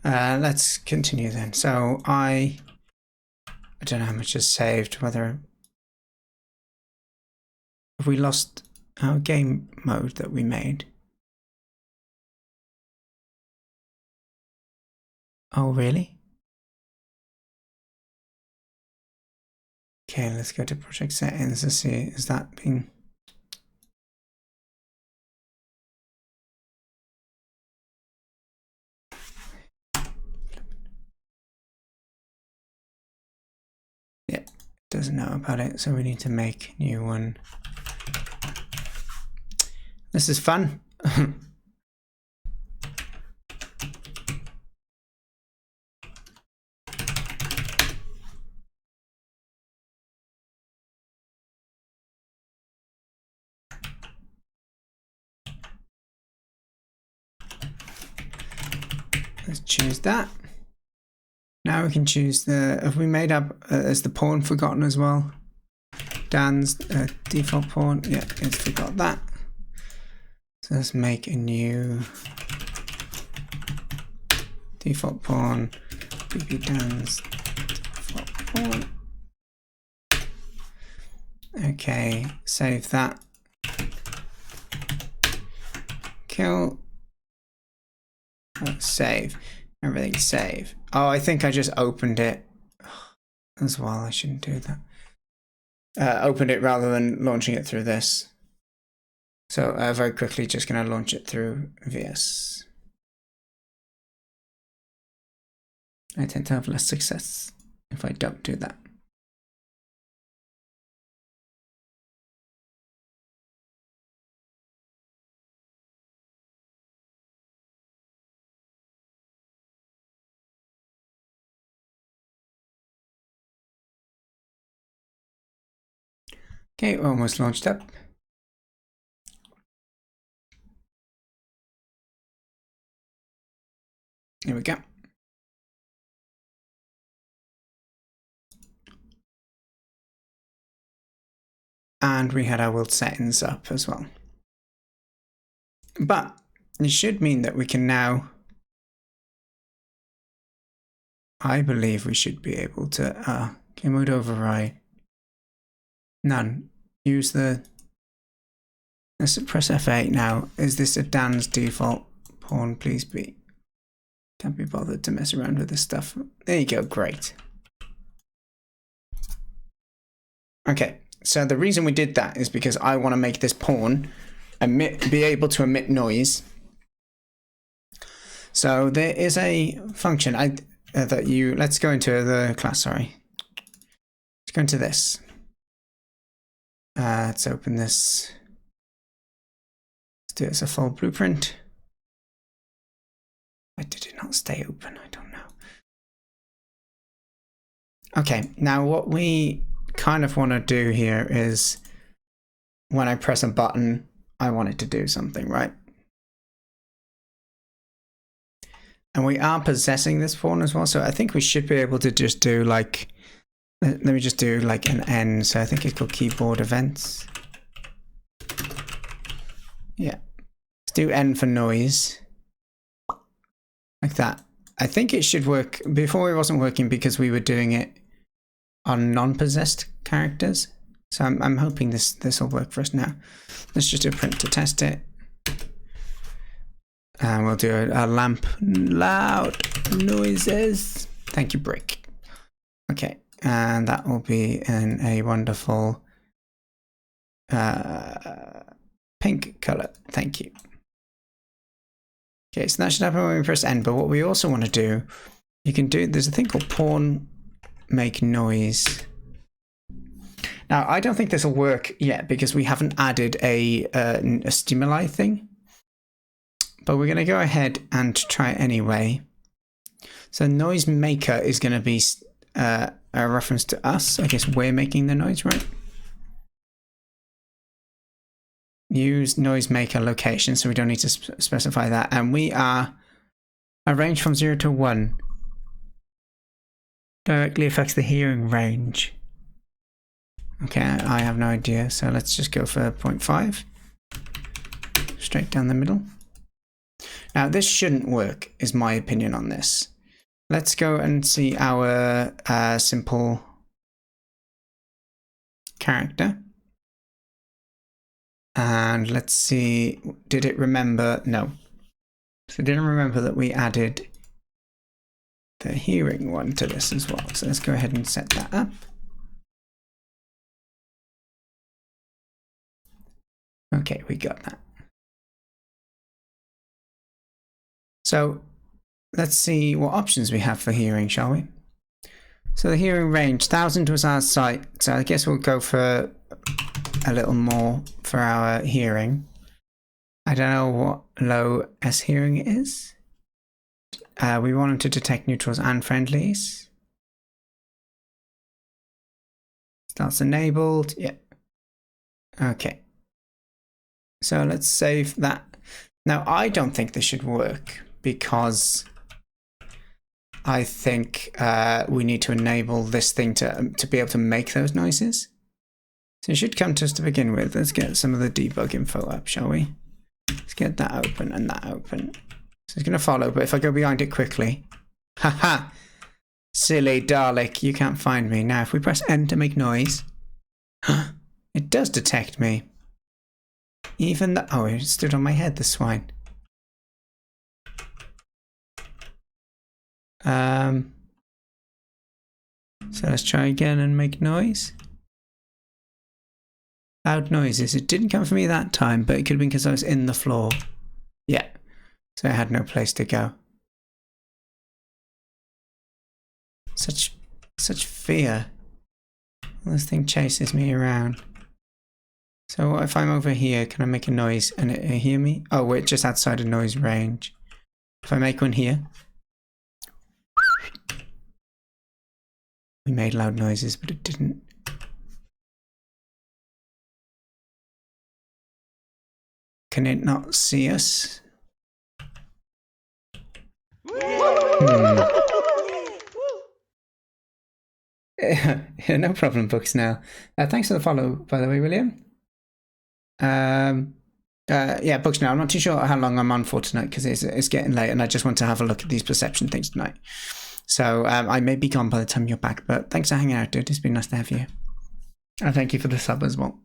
Let's continue then. So I don't know how much is saved, whether have we lost our game mode that we made? Oh, really? Okay, let's go to project settings to see, is that being... Yeah, it doesn't know about it, so we need to make a new one. This is fun. Let's choose that. Now we can choose the, have we made up, is the pawn forgotten as well? Dan's default pawn, yeah, it's forgot that. So let's make a new default pawn, BB Dan's default pawn. Okay, save that. Kill. Save. Everything save. Oh, I think I just opened it as well. I shouldn't do that. Opened it rather than launching it through this. So very quickly just going to launch it through VS. I tend to have less success if I don't do that. Okay, almost launched up. Here we go. And we had our world settings up as well. But it should mean that we can now, I believe we should be able to, game mode override. None. Use the, let's press F8 now. Is this a Dan's default pawn? Please be. Can't be bothered to mess around with this stuff. There you go, great. Okay, so the reason we did that is because I want to make this pawn be able to emit noise. So there is a function that you, let's go into the class, sorry. Let's go into this. Let's open this. Let's do it as a full blueprint. Why did it not stay open? I don't know. Okay, now what we kind of want to do here is when I press a button, I want it to do something, right? And we are possessing this pawn as well, so I think we should be able to just do like, let me just do like an N, so I think it's called keyboard events. Yeah, let's do N for noise. Like that. I think it should work. Before it wasn't working because we were doing it on non-possessed characters. So I'm hoping this will work for us now. Let's just do a print to test it. And we'll do a lamp loud noises. Thank you, Brick. Okay, and that will be in a wonderful pink color. Thank you. Okay, so that should happen when we press N, but what we also want to do, you can do, there's a thing called pawn make noise. Now, I don't think this will work yet because we haven't added a stimuli thing, but we're going to go ahead and try it anyway. So noise maker is going to be a reference to us. I guess we're making the noise, right? Use noise maker location, so we don't need to specify that. And we are a range from 0 to 1. Directly affects the hearing range. Okay, I have no idea, so let's just go for 0.5. Straight down the middle. Now this shouldn't work, is my opinion on this. Let's go and see our simple character. And let's see, did it remember? No. So it didn't remember that we added the hearing one to this as well. So let's go ahead and set that up. Okay, we got that. So let's see what options we have for hearing, shall we? So the hearing range, 1,000 was our sight. So I guess we'll go for a little more for our hearing. I don't know what low S hearing is. We want them to detect neutrals and friendlies. That's enabled. Yeah. Okay. So let's save that. Now, I don't think this should work because I think we need to enable this thing to be able to make those noises. So it should come to us to begin with. Let's get some of the debug info up, shall we? Let's get that open and that open. So it's going to follow, but if I go behind it quickly... Haha! Silly Dalek, you can't find me. Now, if we press N to make noise... it does detect me. Even the... Oh, it stood on my head, the swine. So let's try again and make noise. Loud noises. It didn't come for me that time, but it could have been because I was in the floor. Yeah. So I had no place to go. Such fear. This thing chases me around. So what if I'm over here? Can I make a noise and it hear me? Oh, we're just outside of noise range. If I make one here. We made loud noises, but it didn't. Can it not see us? No problem, Books now. Thanks for the follow, by the way, William. Yeah, Books now. I'm not too sure how long I'm on for tonight because it's getting late and I just want to have a look at these perception things tonight. So I may be gone by the time you're back, but thanks for hanging out, dude. It's been nice to have you. And thank you for the sub as well.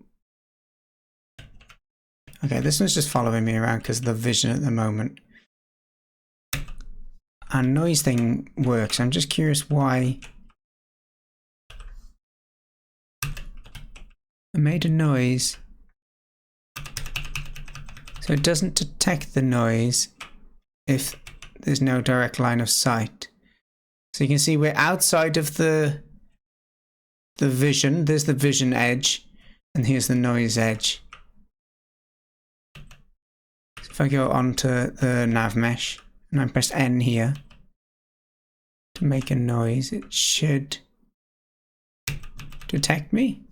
Okay, this one's just following me around because of the vision at the moment. Our noise thing works. I'm just curious why. I made a noise. So it doesn't detect the noise if there's no direct line of sight. So you can see we're outside of the vision. There's the vision edge, and here's the noise edge. So if I go onto the nav mesh and I press N here to make a noise, it should detect me.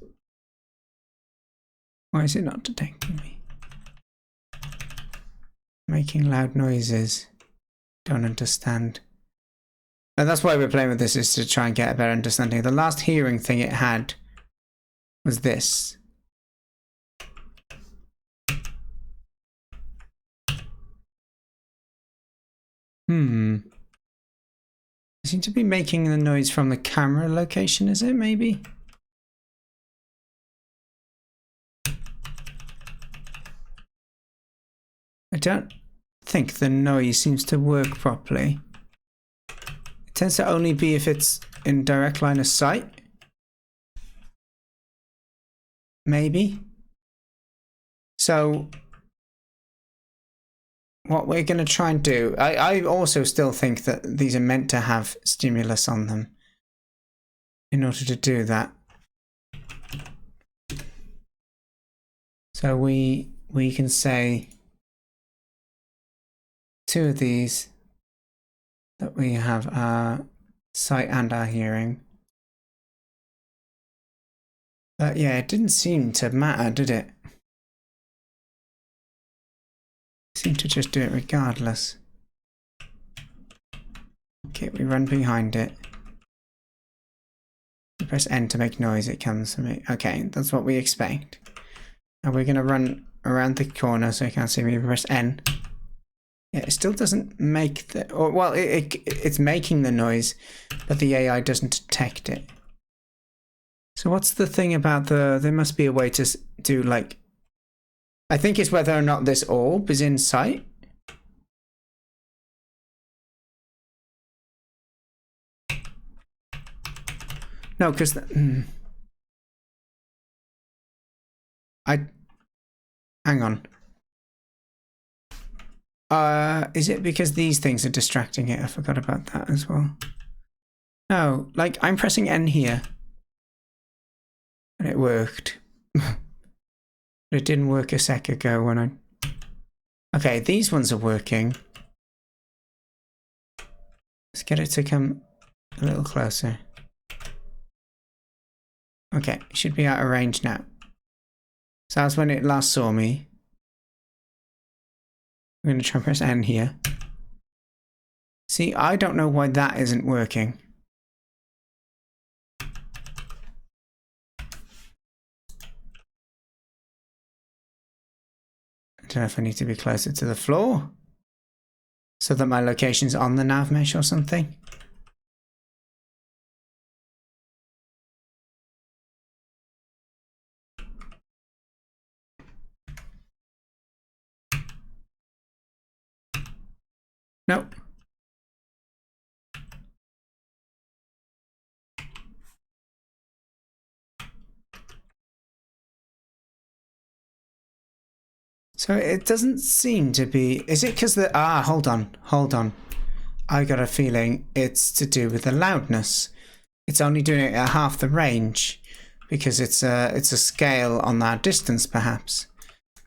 Why is it not detecting me? Making loud noises. Don't understand. And that's why we're playing with this, is to try and get a better understanding. The last hearing thing it had was this. I seem to be making the noise from the camera location, is it maybe? I don't think the noise seems to work properly. It tends to only be if it's in direct line of sight. Maybe. So what we're going to try and do, I also still think that these are meant to have stimulus on them in order to do that. So we can say two of these that we have our sight and our hearing. But yeah, it didn't seem to matter, did it? Seemed to just do it regardless. Okay, we run behind it. We press N to make noise, it comes to me. Okay, that's what we expect. Now we're going to run around the corner so you can't see me. We press N. Yeah, it still doesn't make the... Or, well, it's making the noise, but the AI doesn't detect it. So what's the thing about the... There must be a way to do, like... I think it's whether or not this orb is in sight. No, because... Hang on. Is it because these things are distracting it? I forgot about that as well. No, like I'm pressing N here. And it worked. But it didn't work a sec ago when I... Okay, these ones are working. Let's get it to come a little closer. Okay, it should be out of range now. So that's when it last saw me. I'm going to try and press N here. See, I don't know why that isn't working. I don't know if I need to be closer to the floor so that my location's on the nav mesh or something. Nope. So it doesn't seem to be... Is it because the... Ah, hold on. I got a feeling it's to do with the loudness. It's only doing it at half the range because it's a scale on that distance, perhaps.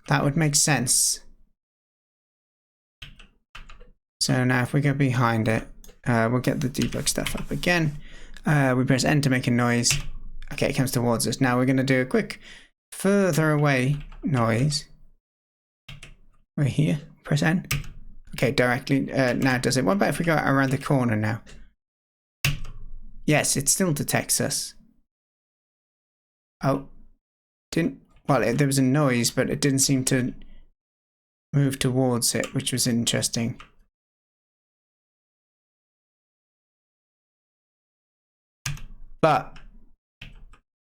That would make sense. So now if we go behind it, we'll get the debug stuff up again. We press N to make a noise. Okay, it comes towards us. Now we're going to do a quick further away noise. We're here. Press N. Okay, directly now does it. What about if we go around the corner now? Yes, it still detects us. Oh, didn't... Well, there was a noise, but it didn't seem to move towards it, which was interesting. But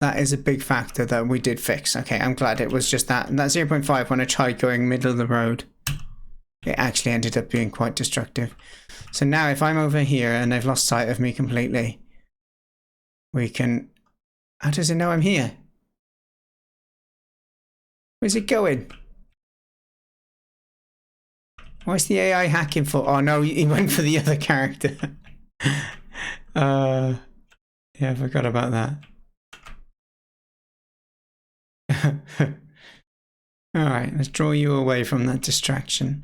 that is a big factor that we did fix. Okay, I'm glad it was just that. And that 0.5, when I tried going middle of the road, it actually ended up being quite destructive. So now if I'm over here and they've lost sight of me completely, we can... How does it know I'm here? Where's it going? What's the AI hacking for? Oh no, he went for the other character. Yeah, I forgot about that. Alright, let's draw you away from that distraction.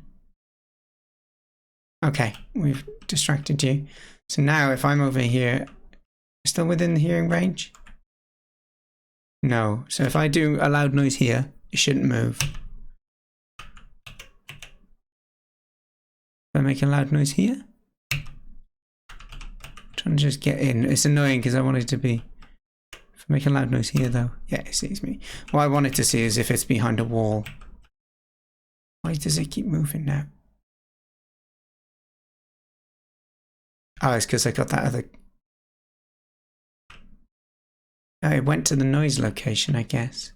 Okay, we've distracted you. So now if I'm over here, still within the hearing range? No. So if I do a loud noise here, it shouldn't move. If I make a loud noise here? I'm trying to just get in. It's annoying because I want it to be... If I make a loud noise here though, yeah, it sees me. What I want it to see is if it's behind a wall. Why does it keep moving now? Oh, it's because I got that other... Oh, it went to the noise location, I guess.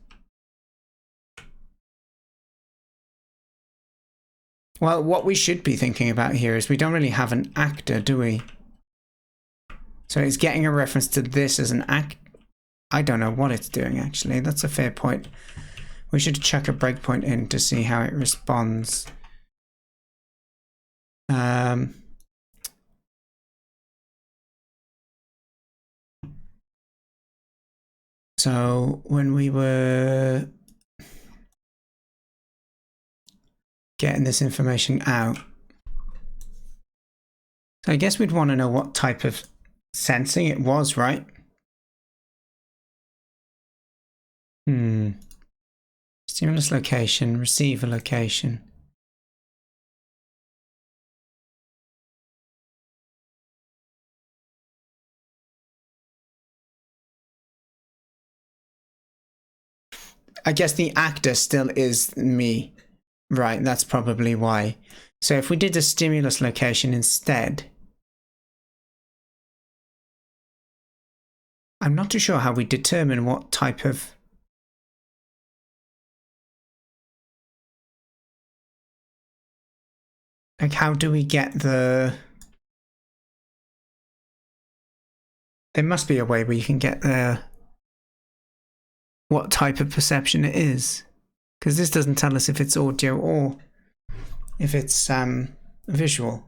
Well, what we should be thinking about here is we don't really have an actor, do we? So it's getting a reference to this as an act. I don't know what it's doing, actually. That's a fair point. We should chuck a breakpoint in to see how it responds. So when we were getting this information out, so I guess we'd want to know what type of sensing it was, right? Stimulus location, receiver location. I guess the actor still is me. Right, that's probably why. So if we did a stimulus location instead, I'm not too sure how we determine what type of... Like, how do we get the... There must be a way where you can get the... what type of perception it is. Because this doesn't tell us if it's audio or if it's visual.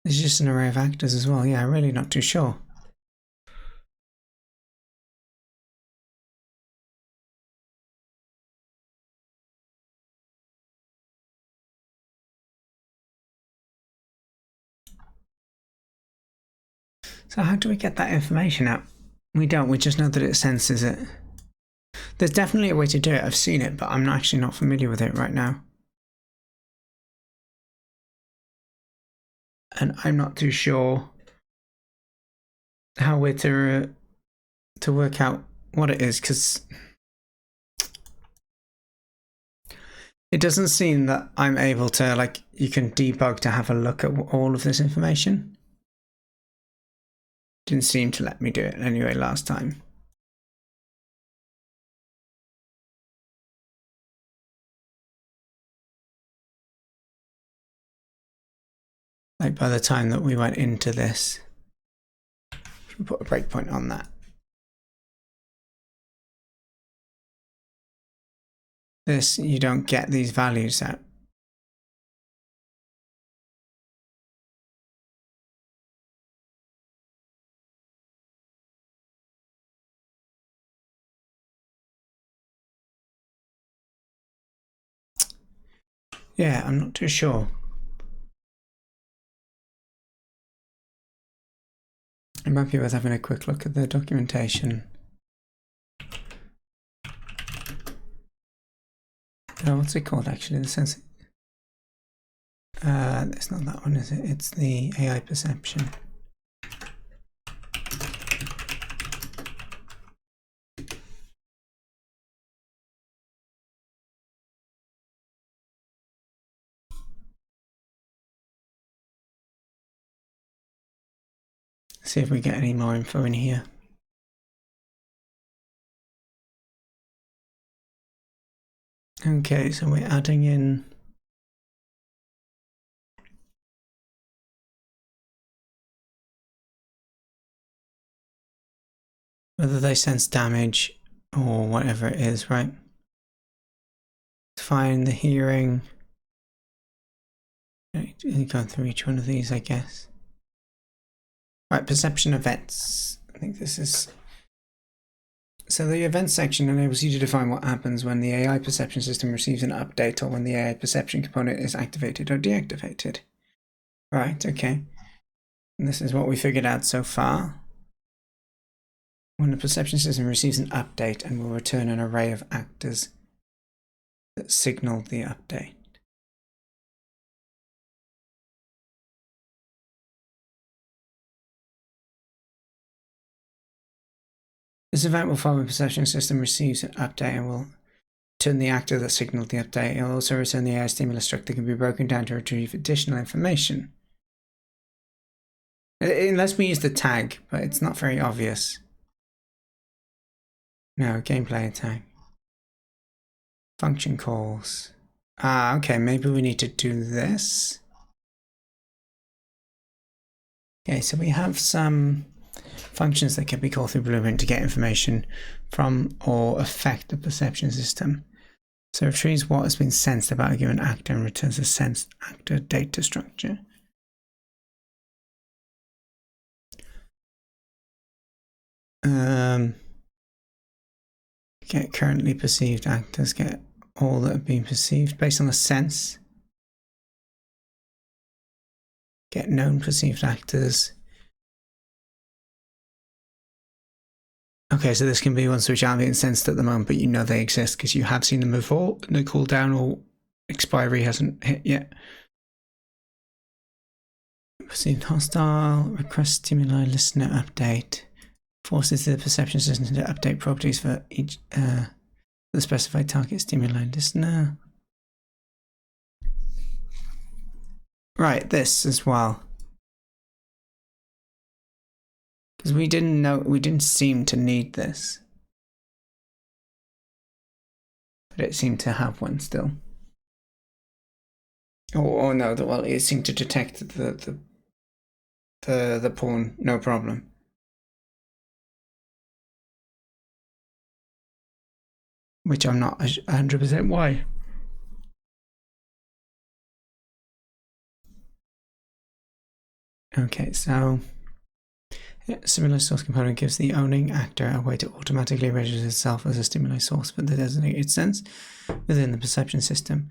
There's just an array of actors as well. Yeah, I'm really not too sure. So how do we get that information out? We don't, we just know that it senses it. There's definitely a way to do it, I've seen it, but I'm actually not familiar with it right now. And I'm not too sure how we're to work out what it is, because it doesn't seem that I'm able to, like, you can debug to have a look at all of this information. Didn't seem to let me do it anyway last time. Like, by the time that we went into this, we put a breakpoint on that. This, you don't get these values out. Yeah, I'm not too sure. It might be worth having a quick look at the documentation. Oh, what's it called actually? The sense. It's not that one, is it? It's the AI perception. See if we get any more info in here. Okay, so we're adding in whether they sense damage or whatever it is, right? Find the hearing. Go through each one of these, I guess. Right, perception events. I think this is... So the events section enables you to define what happens when the AI perception system receives an update or when the AI perception component is activated or deactivated. Right, okay. And this is what we figured out so far. When the perception system receives an update and will return an array of actors that signal the update. This event will follow when the perception system receives an update and will return the actor that signaled the update. It will also return the AI stimulus struct that can be broken down to retrieve additional information. Unless we use the tag, but it's not very obvious. No, gameplay tag. Function calls. Ah, okay, maybe we need to do this. Okay, so we have some functions that can be called through Blueprint to get information from or affect the perception system. So it retrieves what has been sensed about a given actor and returns a sensed actor data structure. Get currently perceived actors, get all that have been perceived based on a sense. Get known perceived actors. Okay, so this can be ones which aren't being sensed at the moment, but you know they exist because you have seen them before, and they cool down or expiry hasn't hit yet. Perceived hostile, request stimuli listener update. Forces the perception system to update properties for each the specified target stimuli listener. Right, this as well. Because we didn't seem to need this. But it seemed to have one still. Oh no, well, it seemed to detect the pawn, no problem. Which I'm not 100% why. Okay, so stimuli source component gives the owning actor a way to automatically register itself as a stimuli source for the designated sense within the perception system.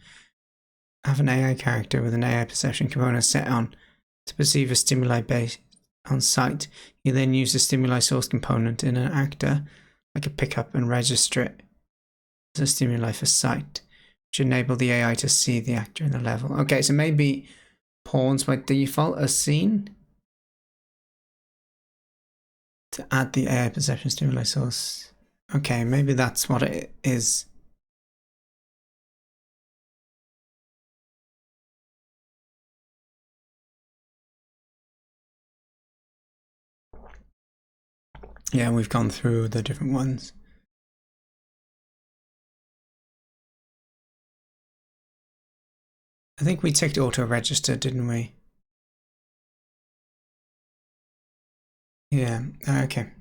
Have an AI character with an AI perception component set on to perceive a stimuli based on sight. You then use the stimuli source component in an actor, like a pickup, and register it as a stimuli for sight, which enable the AI to see the actor in the level. Okay, so maybe pawns by default are seen. To add the AI perception stimuli source. Okay, maybe that's what it is. Yeah, we've gone through the different ones. I think we ticked auto register, didn't we? Yeah, okay.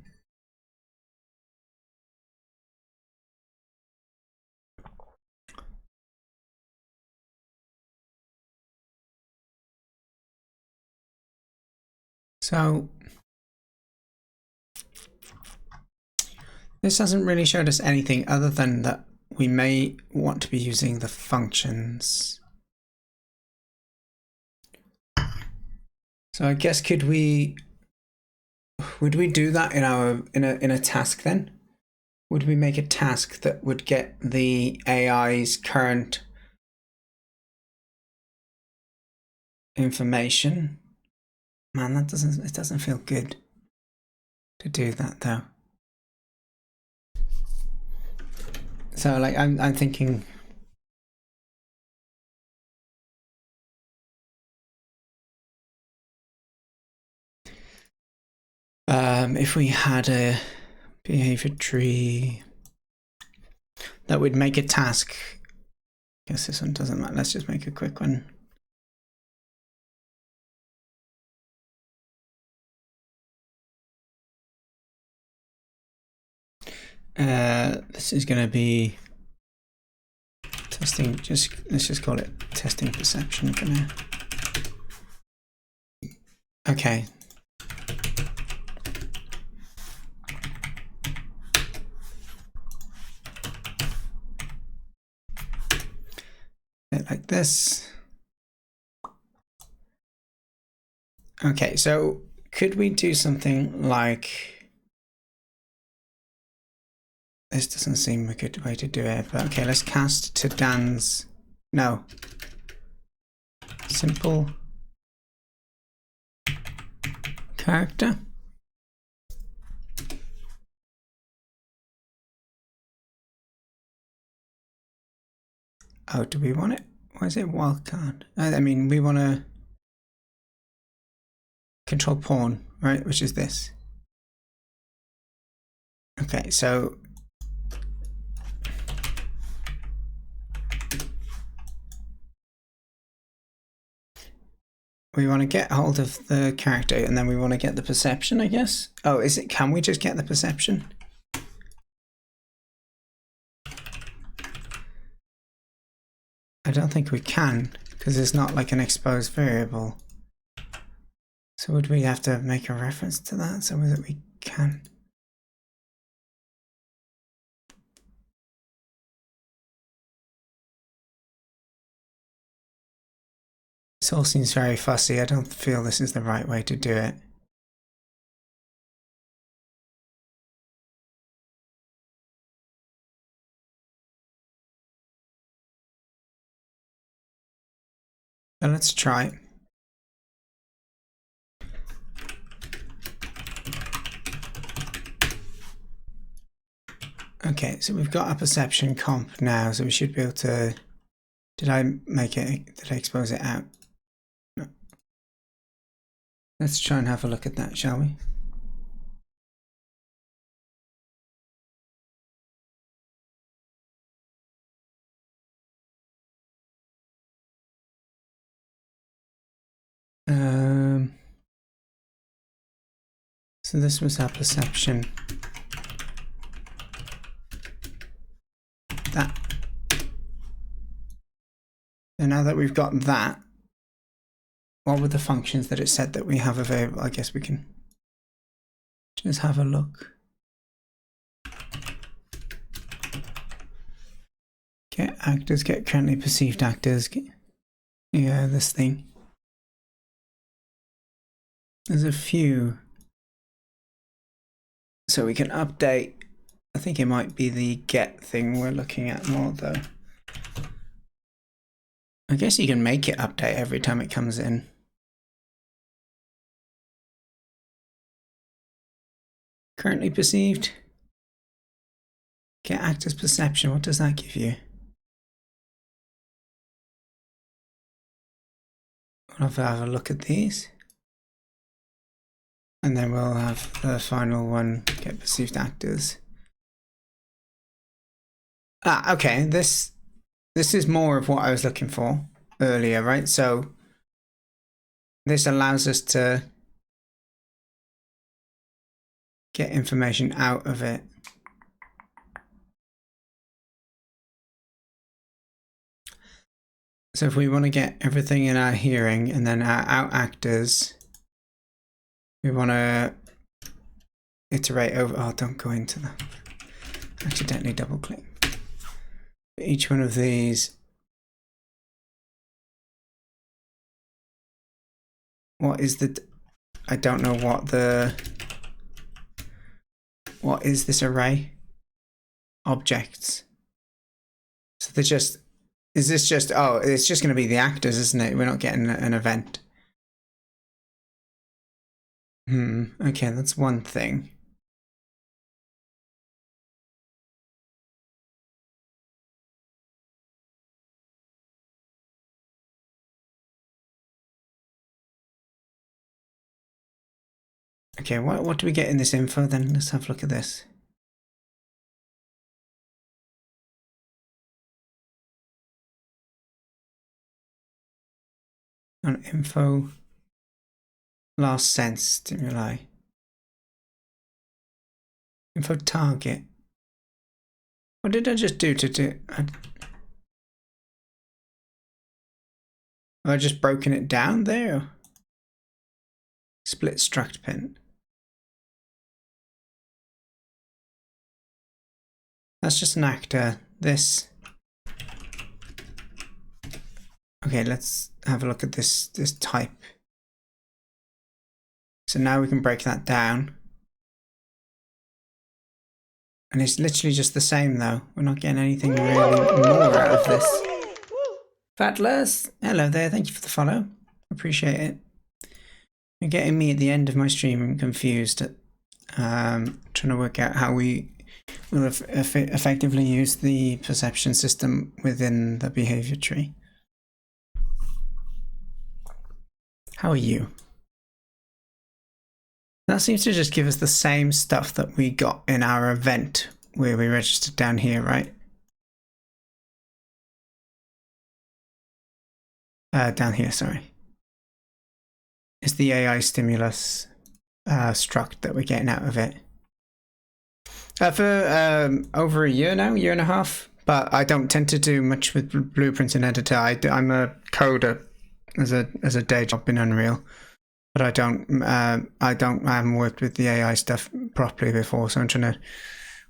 So this hasn't really showed us anything other than that we may want to be using the functions. So I guess would we do that in a task then? Would we make a task that would get the AI's current information? Man, it doesn't feel good to do that though. So like I'm thinking if we had a behavior tree that would make a task. I guess this one doesn't matter. Let's just make a quick one. This is going to be testing. Let's just call it testing perception for now. Okay. Like this. Okay, so could we do something like? This doesn't seem a good way to do it, but okay, let's cast to Dan's. No. Simple character. Oh, do we want it? Why is it wildcard? I mean, we want to control pawn, right? Which is this. Okay, so we want to get hold of the character and then we want to get the perception, I guess. Oh, is it? Can we just get the perception? I don't think we can because it's not like an exposed variable. So would we have to make a reference to that so that we can? This all seems very fussy. I don't feel this is the right way to do it. Now let's try it. Okay, so we've got a perception comp now, so we should be able to... Did I expose it out? No. Let's try and have a look at that, shall we? So this was our perception. That. And now that we've got that, what were the functions that it said that we have available? I guess we can just have a look. Get actors, get currently perceived actors. Yeah, this thing. There's a few. So we can update. I think it might be the get thing we're looking at more though. I guess you can make it update every time it comes in. Currently perceived. Get actors perception. What does that give you? I'll have a look at these. And then we'll have the final one, get perceived actors. Ah, okay, this is more of what I was looking for earlier, right? So this allows us to get information out of it. So if we want to get everything in our hearing and then our out actors, we want to iterate over. Oh, don't go into that. Accidentally double click. Each one of these. What is the... I don't know what is this array? Objects. So they're just... Is this just... Oh, it's just going to be the actors, isn't it? We're not getting an event. Okay, that's one thing. Okay, what do we get in this info then? Let's have a look at this. On info, last sense stimuli. Info target. What did I just do to do? Have I just broken it down there? Split struct pin. That's just an actor. This. Okay, let's have a look at this type. So now we can break that down. And it's literally just the same though. We're not getting anything really more out of this. Fatless, hello there, thank you for the follow. Appreciate it. You're getting me at the end of my stream confused. Trying to work out how we will effectively use the perception system within the behavior tree. How are you? That seems to just give us the same stuff that we got in our event where we registered down here, right? Down here, sorry. It's the AI stimulus struct that we're getting out of it. For over a year now, year and a half, but I don't tend to do much with blueprints in editor. I'm a coder as a day job in Unreal, but I haven't worked with the AI stuff properly before, so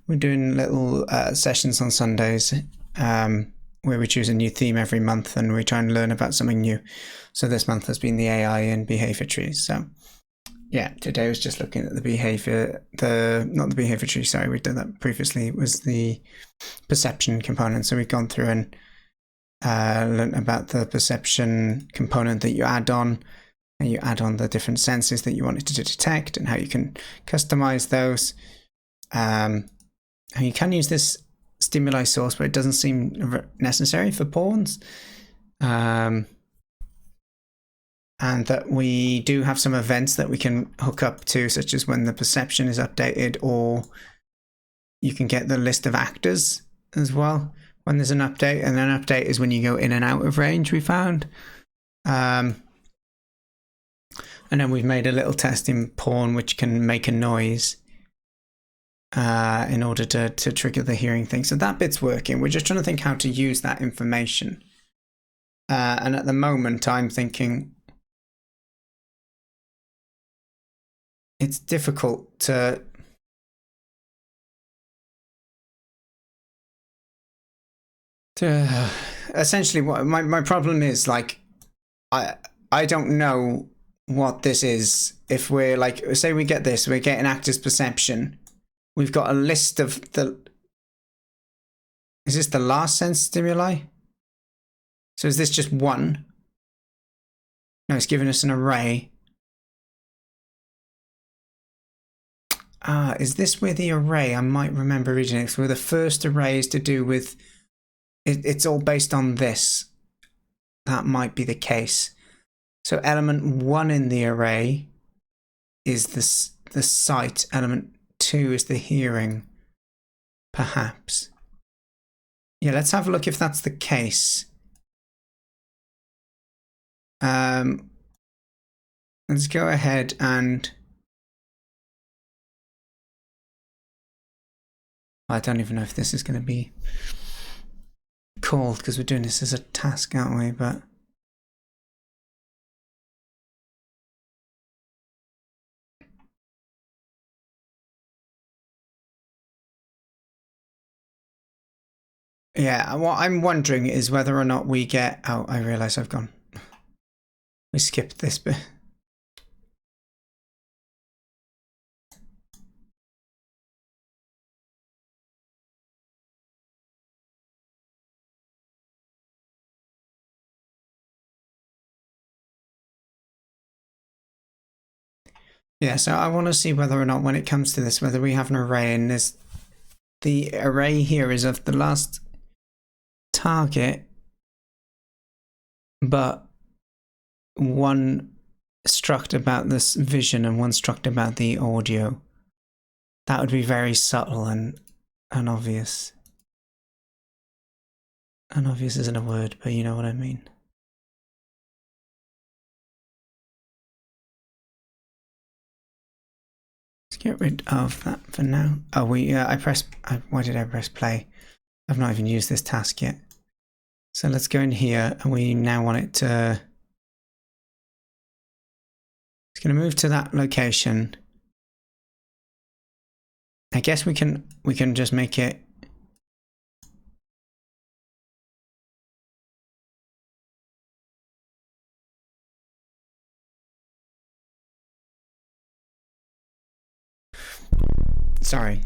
we're doing little sessions on Sundays where we choose a new theme every month and we try and learn about something new. So this month has been the AI and behavior trees. So yeah, today I was just looking at the behavior, not the behavior tree, sorry, we did that previously. It was the perception component. So we've gone through and learned about the perception component that you add on, and you add on the different senses that you want it to detect and how you can customize those. And you can use this stimuli source, but it doesn't seem necessary for pawns. And that we do have some events that we can hook up to, such as when the perception is updated, or you can get the list of actors as well when there's an update. And an update is when you go in and out of range, we found. And then we've made a little test in pawn which can make a noise in order to trigger the hearing thing. So that bit's working. We're just trying to think how to use that information. And at the moment, I'm thinking it's difficult to essentially what my problem is, like, I don't know what this is. If we're like, say we get this, we're getting actor's perception. We've got a list of the, is this the last sense stimuli? So is this just one? No, it's giving us an array. Is this where the array, I might remember reading it, where the first array is to do with, it's all based on this. That might be the case. So element 1 in the array is the sight. Element 2 is the hearing, perhaps. Yeah, let's have a look if that's the case. Let's go ahead and, I don't even know if this is going to be called because we're doing this as a task, aren't we? But yeah, what I'm wondering is whether or not we get, oh, I realize I've gone, we skipped this bit. Yeah, so I want to see whether or not when it comes to this, whether we have an array, and this, the array here is of the last target, but one struct about this vision and one struct about the audio. That would be very subtle and obvious. Unobvious isn't a word, but you know what I mean. Let's get rid of that for now. Oh, why did I press play? I've not even used this task yet. So let's go in here, and we now want it to, it's going to move to that location. I guess we can just make it, sorry.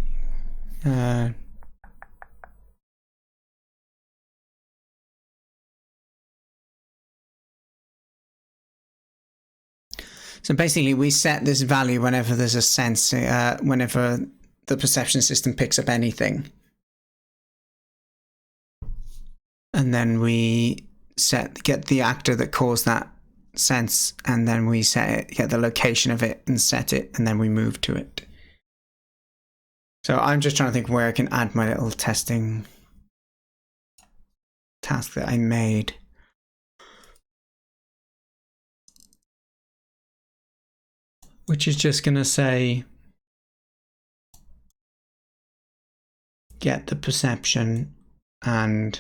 So basically we set this value whenever there's a sense, whenever the perception system picks up anything. And then we get the actor that caused that sense, and then we set it, get the location of it and set it, and then we move to it. So I'm just trying to think where I can add my little testing task that I made. Which is just going to say, get the perception and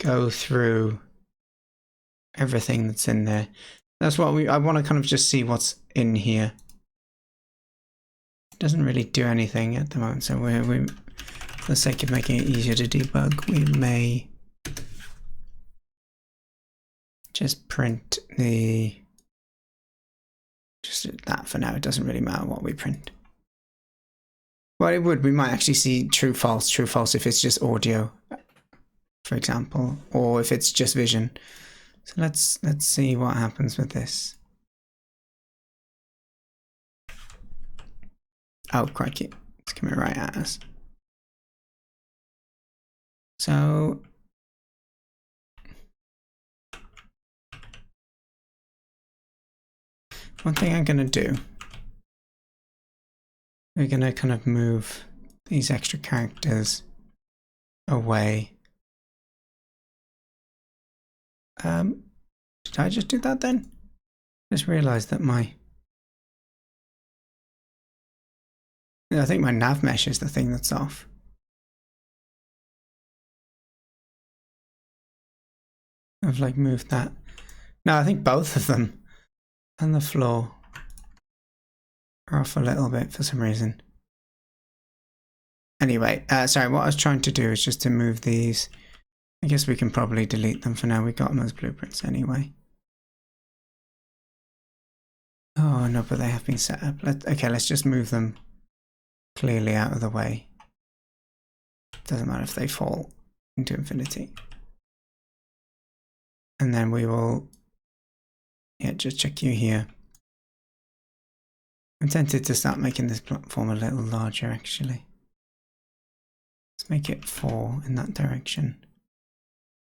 go through everything that's in there. That's what I want to kind of just see what's in here. It doesn't really do anything at the moment, so we for the sake of making it easier to debug, we may just print the, just that for now. It doesn't really matter what we print. Well, it would. We might actually see true false if it's just audio. for example, or if it's just vision. So let's see what happens with this. Oh, crikey. It's coming right at us. So one thing I'm going to do, we're going to kind of move these extra characters away. Did I just do that then? Just realized that I think my nav mesh is the thing that's off. I've like moved that. No, I think both of them and the floor are off a little bit for some reason. Anyway, sorry, what I was trying to do is just to move these. I guess we can probably delete them for now. We got them as blueprints anyway. Oh no, but they have been set up. Okay, let's just move them clearly out of the way. Doesn't matter if they fall into infinity. And then we will, yeah, just check you here. I'm tempted to start making this platform a little larger actually. Let's make it 4 in that direction.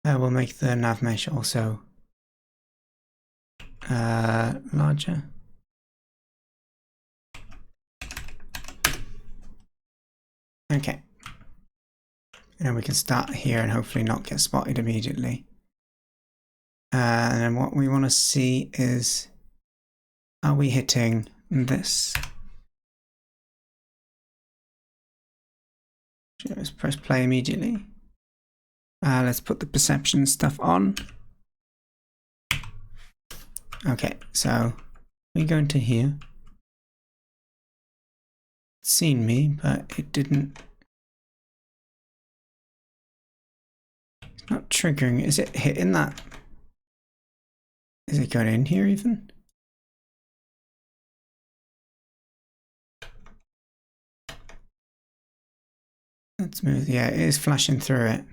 We'll make the nav mesh also larger. Okay. And we can start here and hopefully not get spotted immediately. And then what we want to see is, are we hitting this? Let's press play immediately. Let's put the perception stuff on. Okay, so we go into here. It's seen me, but it didn't. It's not triggering. Is it hitting that? Is it going in here even? Let's move. Yeah, it is flashing through it.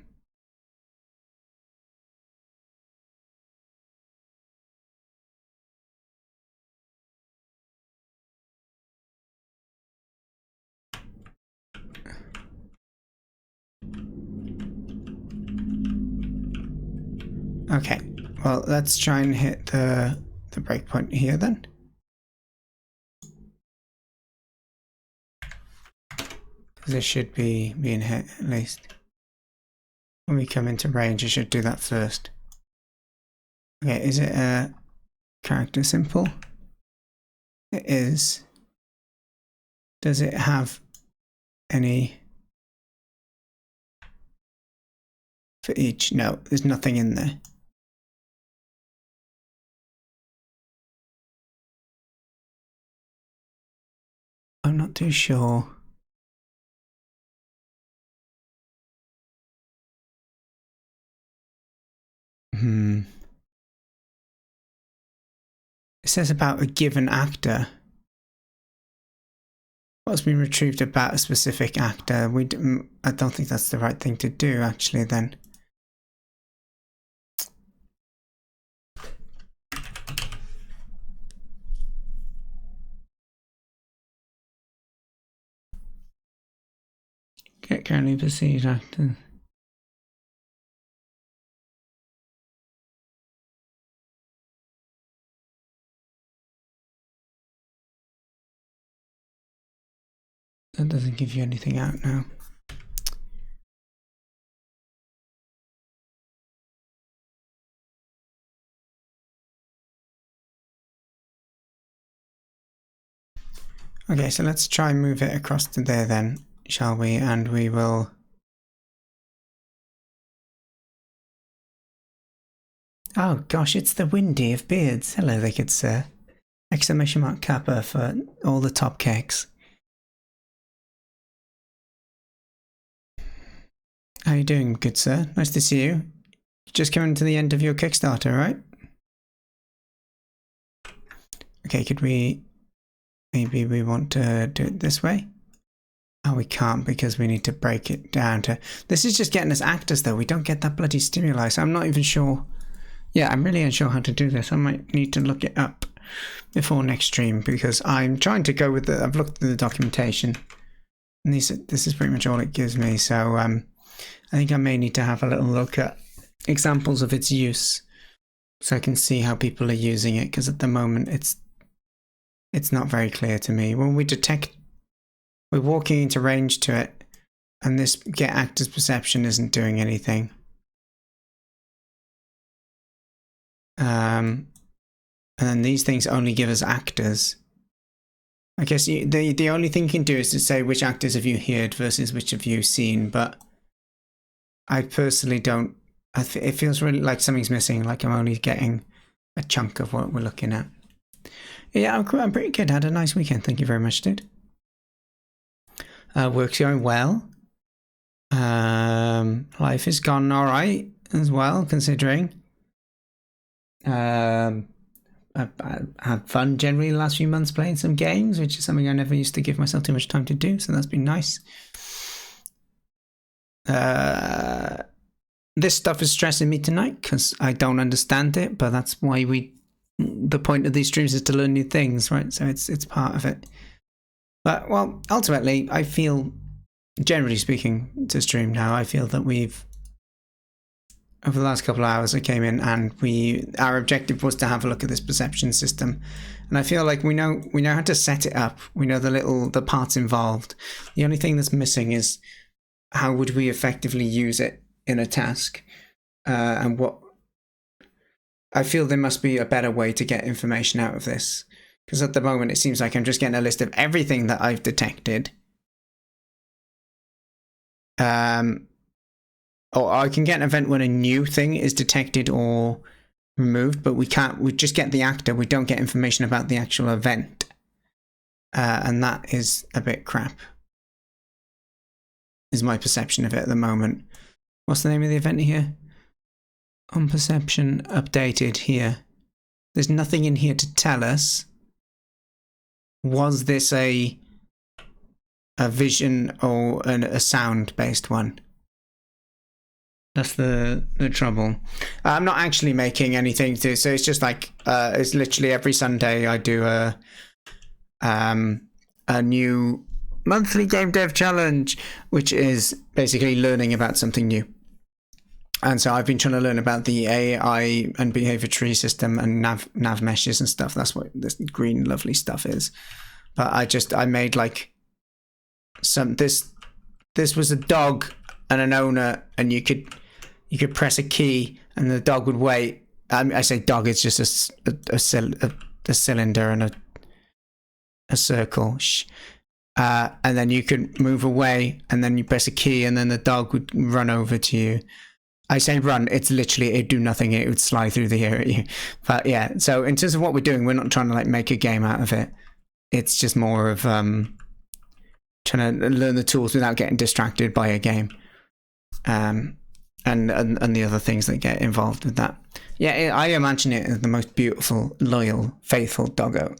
Okay, well, let's try and hit the breakpoint here then. Because it should be being hit at least. When we come into range, it should do that first. Okay, is it a character simple? It is. Does it have any for each? No, there's nothing in there. I'm not too sure. It says about a given actor. What's been retrieved about a specific actor? I don't think that's the right thing to do, actually, then. Get currently perceived actor. That doesn't give you anything out now. Okay, so let's try and move it across to there then, shall we? And we will... Oh gosh, it's the Windy of Beards. Hello there, good sir. Exclamation mark Kappa for all the top cakes. How are you doing, good sir? Nice to see you. Just coming to the end of your Kickstarter, right? Okay, could we... Maybe we want to do it this way? Oh, we can't because we need to break it down to... This is just getting us actors, though. We don't get that bloody stimuli, so I'm not even sure... Yeah, I'm really unsure how to do this. I might need to look it up before next stream, because I'm trying to go with the... I've looked at the documentation, and this is pretty much all it gives me, so I think I may need to have a little look at examples of its use, so I can see how people are using it, because at the moment it's not very clear to me. When we detect... We're walking into range to it, and this get actors perception isn't doing anything. And then these things only give us actors. I guess the only thing you can do is to say which actors have you heard versus which have you seen, but I personally don't... it feels really like something's missing, like I'm only getting a chunk of what we're looking at. Yeah, I'm pretty good. Had a nice weekend. Thank you very much, dude. Work's going well. Life has gone alright as well, considering. I've had fun generally the last few months playing some games, which is something I never used to give myself too much time to do, so that's been nice. This stuff is stressing me tonight because I don't understand it, but that's why the point of these streams is to learn new things, right? So it's part of it. But, well, ultimately, I feel, generally speaking, to stream now, I feel that we've, over the last couple of hours I came in and our objective was to have a look at this perception system. And I feel like we know how to set it up. We know the parts involved. The only thing that's missing is how would we effectively use it in a task? And what... I feel there must be a better way to get information out of this. Because at the moment it seems like I'm just getting a list of everything that I've detected. Or I can get an event when a new thing is detected or removed, but we just get the actor, we don't get information about the actual event. And that is a bit crap. Is my perception of it at the moment. What's the name of the event here? On perception updated here. There's nothing in here to tell us. Was this a vision or a sound based one? That's the trouble. I'm not actually making anything so it's just like it's literally every Sunday I do a new monthly game dev challenge, which is basically learning about something new. And so I've been trying to learn about the AI and behavior tree system and nav meshes and stuff. That's what this green lovely stuff is. But I made like this was a dog and an owner, and you could press a key and the dog would wait. I say dog, it's just a cylinder and a circle. And then you could move away and then you press a key and then the dog would run over to you. I say run, it's literally, it'd do nothing, it would slide through the air at you. But yeah, so in terms of what we're doing, we're not trying to like make a game out of it. It's just more of trying to learn the tools without getting distracted by a game. And the other things that get involved with that. Yeah, I imagine it as the most beautiful, loyal, faithful doggo.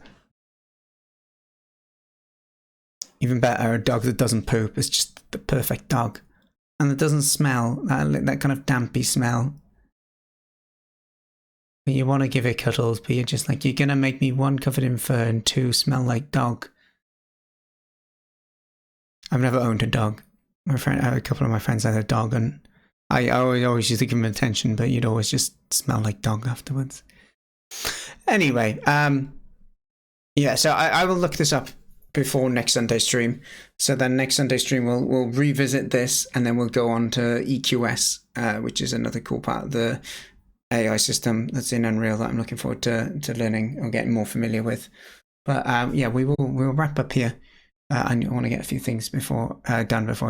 Even better, a dog that doesn't poop is just the perfect dog. And that doesn't smell, that kind of dampy smell. But you want to give it cuddles, but you're just like, you're going to make me one covered in fur and two smell like dog. I've never owned a dog. A couple of my friends had a dog, and I always used to give them attention, but you'd always just smell like dog afterwards. Anyway, yeah, so I will look this up before next Sunday stream. So then next Sunday stream we'll revisit this, and then we'll go on to EQS, which is another cool part of the AI system that's in Unreal that I'm looking forward to learning or getting more familiar with. But yeah, we'll wrap up here. I want to get a few things done before